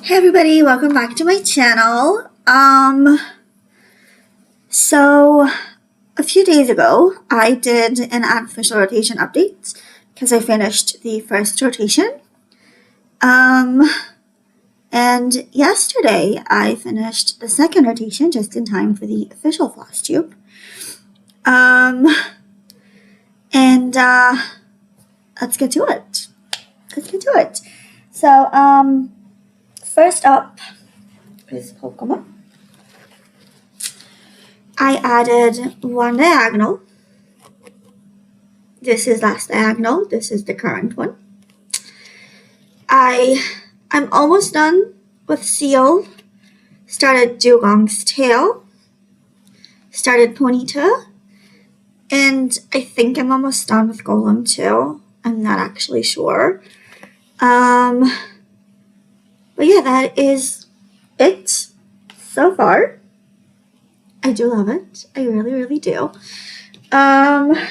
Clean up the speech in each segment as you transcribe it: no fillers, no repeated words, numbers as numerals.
Hey everybody, welcome back to my channel. So a few days ago, I did an artificial rotation update because I finished the first rotation. And yesterday I finished the second rotation just in time for the official Flosstube. Let's get to it. So, first up is Pokemon. I added one diagonal. This is last diagonal. This is the current one. I'm almost done with Seal. Started Dugong's tail. Started Ponyta. And I think I'm almost done with Golem too. I'm not actually sure. But yeah, that is it so far. I do love it. I really, really do. I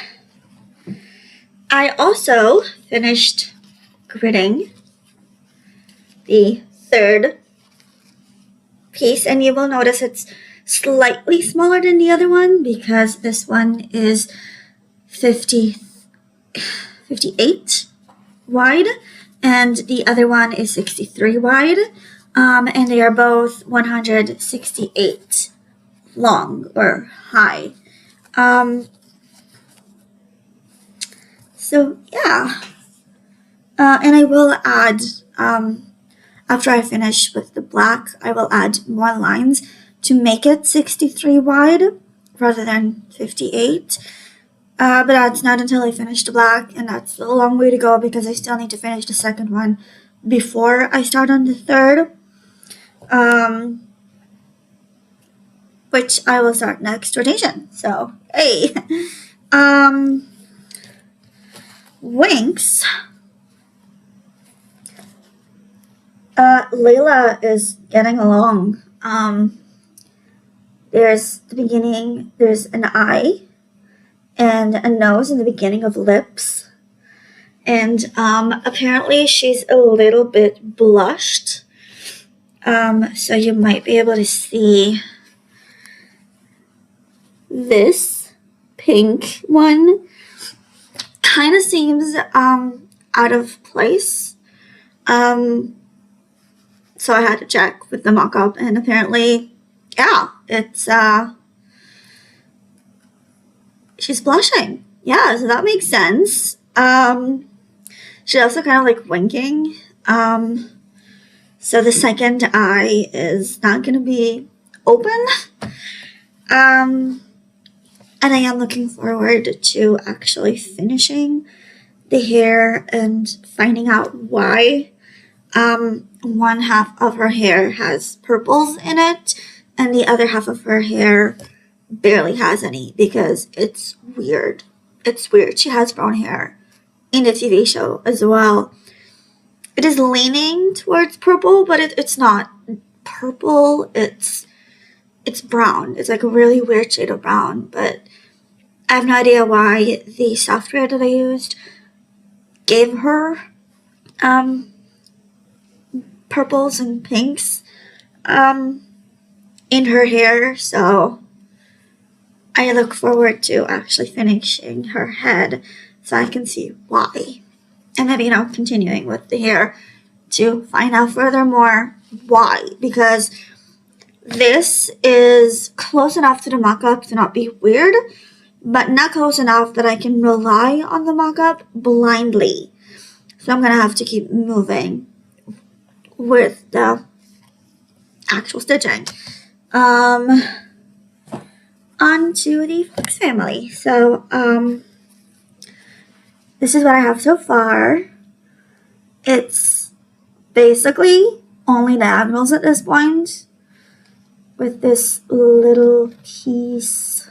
also finished gridding the third piece, and you will notice it's slightly smaller than the other one because this one is 58 wide and the other one is 63 wide, and they are both 168 long or high. So yeah, and I will add, after I finish with the black, I will add more lines to make it 63 wide rather than 58. But that's not until I finish the black, and that's a long way to go because I still need to finish the second one before I start on the third, which I will start next rotation. So, hey. Winx. Layla is getting along. There's an eye and a nose in the beginning of lips. And apparently she's a little bit blushed. So you might be able to see this pink one. Kind of seems out of place. So I had to check with the mock-up, and apparently, yeah, it's she's blushing. Yeah, so that makes sense. She's also kind of like winking. So the second eye is not going to be open. And I am looking forward to actually finishing the hair and finding out why one half of her hair has purples in it and the other half of her hair barely has any, because it's weird. It's weird. She has brown hair in the TV show as well. It is leaning towards purple, but it's not purple. It's brown. It's like a really weird shade of brown, but I have no idea why the software that I used gave her purples and pinks in her hair, so I look forward to actually finishing her head so I can see why. And maybe, continuing with the hair to find out furthermore why, because this is close enough to the mock-up to not be weird, but not close enough that I can rely on the mock-up blindly. So I'm going to have to keep moving with the actual stitching. On to the Fox family. So, this is what I have so far. It's basically only diagonals at this point, with this little piece.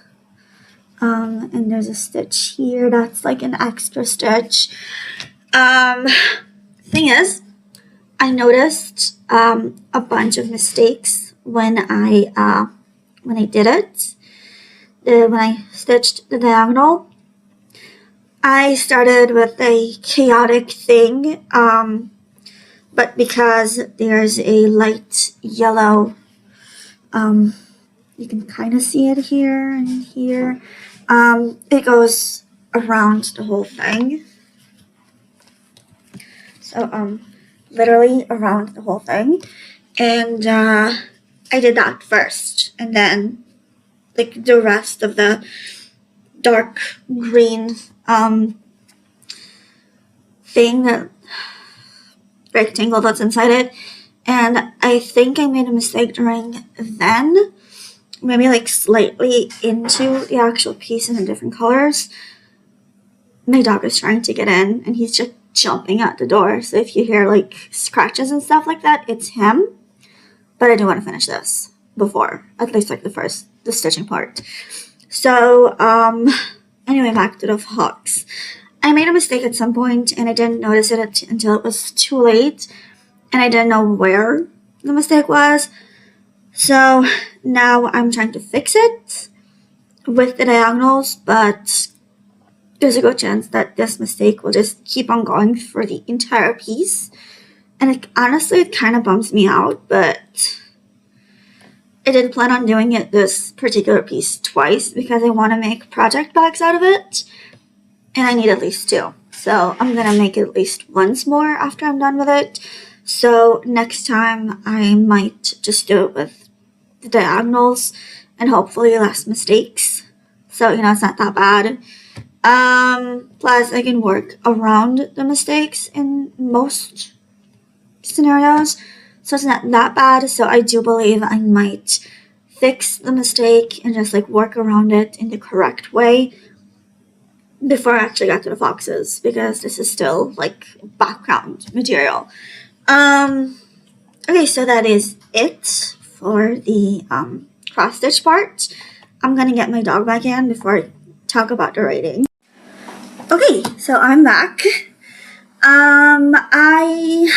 And there's a stitch here that's like an extra stitch. Thing is, I noticed a bunch of mistakes when I did it. When I stitched the diagonal, I started with a chaotic thing, but because there's a light yellow, you can kind of see it here and here, it goes around the whole thing. So, literally around the whole thing. And I did that first, and then like the rest of the dark green thing, that rectangle that's inside it. And I think I made a mistake during then, maybe like slightly into the actual piece in the different colors. My dog is trying to get in, and he's just jumping at the door. So if you hear like scratches and stuff like that, it's him. But I do want to finish this before, at least like the stitching part. So, anyway, back to the fox. I made a mistake at some point, and I didn't notice it until it was too late, and I didn't know where the mistake was. So now I'm trying to fix it with the diagonals, but there's a good chance that this mistake will just keep on going for the entire piece. And honestly, it kind of bums me out, but I didn't plan on doing it this particular piece twice because I want to make project bags out of it, and I need at least 2. So I'm going to make it at least once more after I'm done with it. So next time I might just do it with the diagonals and hopefully less mistakes. So, it's not that bad. Plus I can work around the mistakes in most scenarios, so it's not that bad. So I do believe I might fix the mistake and just like work around it in the correct way before I actually got to the foxes, because this is still like background material. Okay, so that is it for the cross stitch part. I'm gonna get my dog back in before I talk about the writing. Okay, so I'm back. I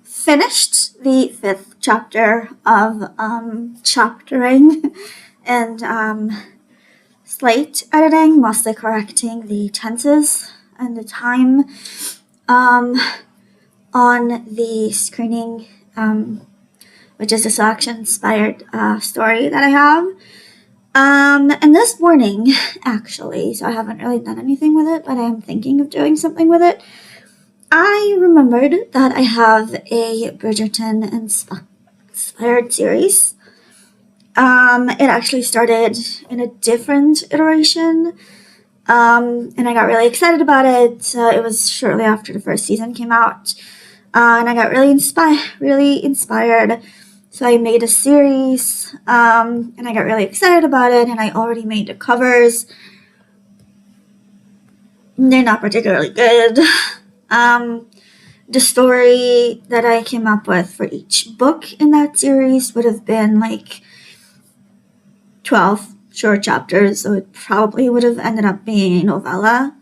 finished the 5th chapter of chaptering and slate editing, mostly correcting the tenses and the time on the screening, which is a selection-inspired story that I have. And this morning, actually, so I haven't really done anything with it, but I am thinking of doing something with it. I remembered that I have a Bridgerton-inspired series. It actually started in a different iteration, and I got really excited about it. It was shortly after the first season came out, and I got really inspired. So I made a series, and I got really excited about it, and I already made the covers. They're not particularly good. The story that I came up with for each book in that series would have been like 12 short chapters, so it probably would have ended up being a novella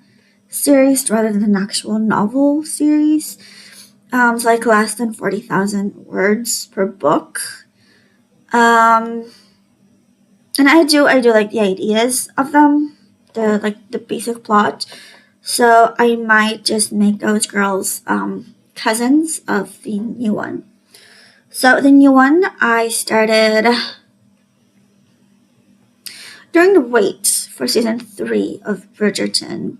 series rather than an actual novel series. It's like less than 40,000 words per book. And I do like the ideas of them, the basic plot. So I might just make those girls cousins of the new one. So the new one I started during the wait for season 3 of Bridgerton.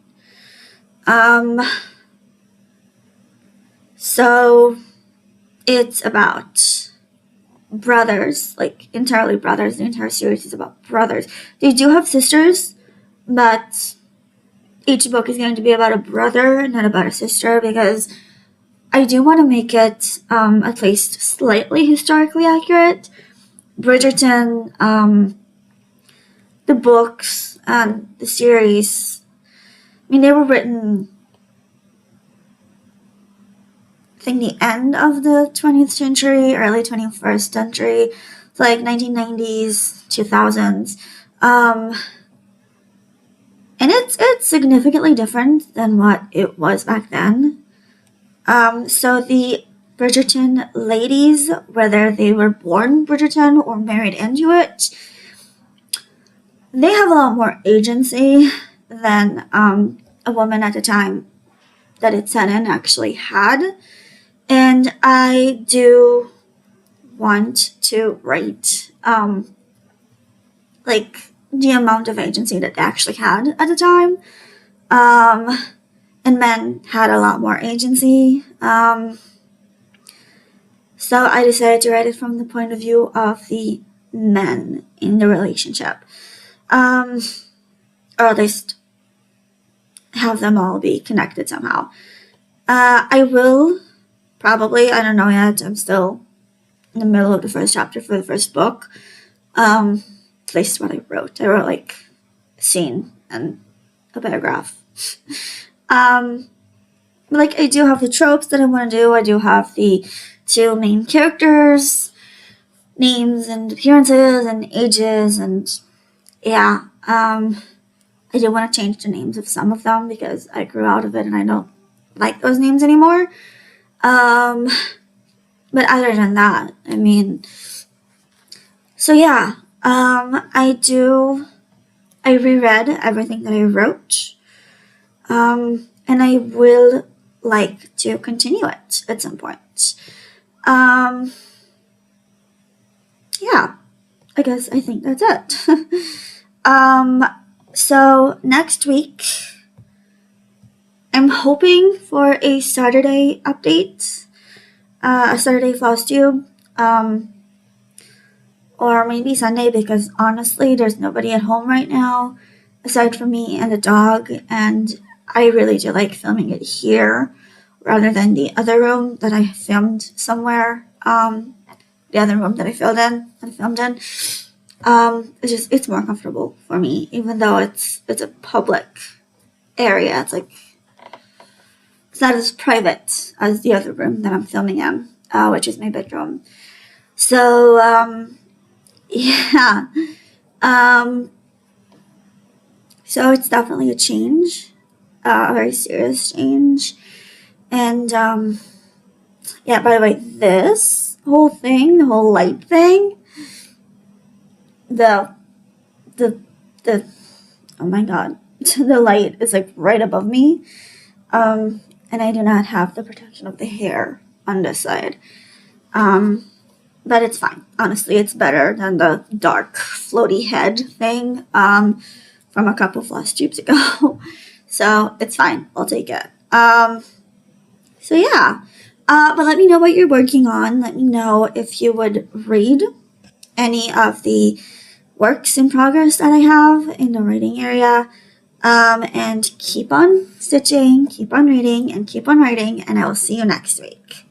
So it's about brothers, like entirely brothers. The entire series is about brothers. They do have sisters, but each book is going to be about a brother, not about a sister, because I do want to make it at least slightly historically accurate. Bridgerton, the books and the series, I mean, they were written, I think, the end of the 20th century, early 21st century, so like 1990s, 2000s. And it's significantly different than what it was back then. So the Bridgerton ladies, whether they were born Bridgerton or married into it, they have a lot more agency than a woman at the time that it's set in actually had. And I do want to write like the amount of agency that they actually had at the time. And men had a lot more agency. So I decided to write it from the point of view of the men in the relationship. Or at least have them all be connected somehow. I will probably, I don't know yet, I'm still in the middle of the first chapter for the first book. At least what I wrote. I wrote like a scene and a paragraph. Like I do have the tropes that I want to do. I do have the 2 main characters, names and appearances and ages, and yeah. I do want to change the names of some of them because I grew out of it and I don't like those names anymore. But other than that, I mean, so yeah, I reread everything that I wrote, and I will like to continue it at some point. Yeah, I think that's it. So next week, I'm hoping for a Saturday update, a Saturday Flosstube, or maybe Sunday, because honestly, there's nobody at home right now aside from me and the dog, and I really do like filming it here rather than the other room that I filmed somewhere. The other room that I filmed in. It's more comfortable for me, even though it's a public area. It's like it's not as private as the other room that I'm filming in, which is my bedroom. So yeah, so it's definitely a change, a very serious change, and yeah. By the way, this whole thing, the whole light thing, the oh my god, the light is like right above me, and I do not have the protection of the hair on this side, but it's fine. Honestly, it's better than the dark floaty head thing from a couple Flosstubes ago. So it's fine, I'll take it. So yeah, but let me know what you're working on. Let me know if you would read any of the works in progress that I have in the writing area, and keep on stitching, keep on reading, and keep on writing, and I will see you next week.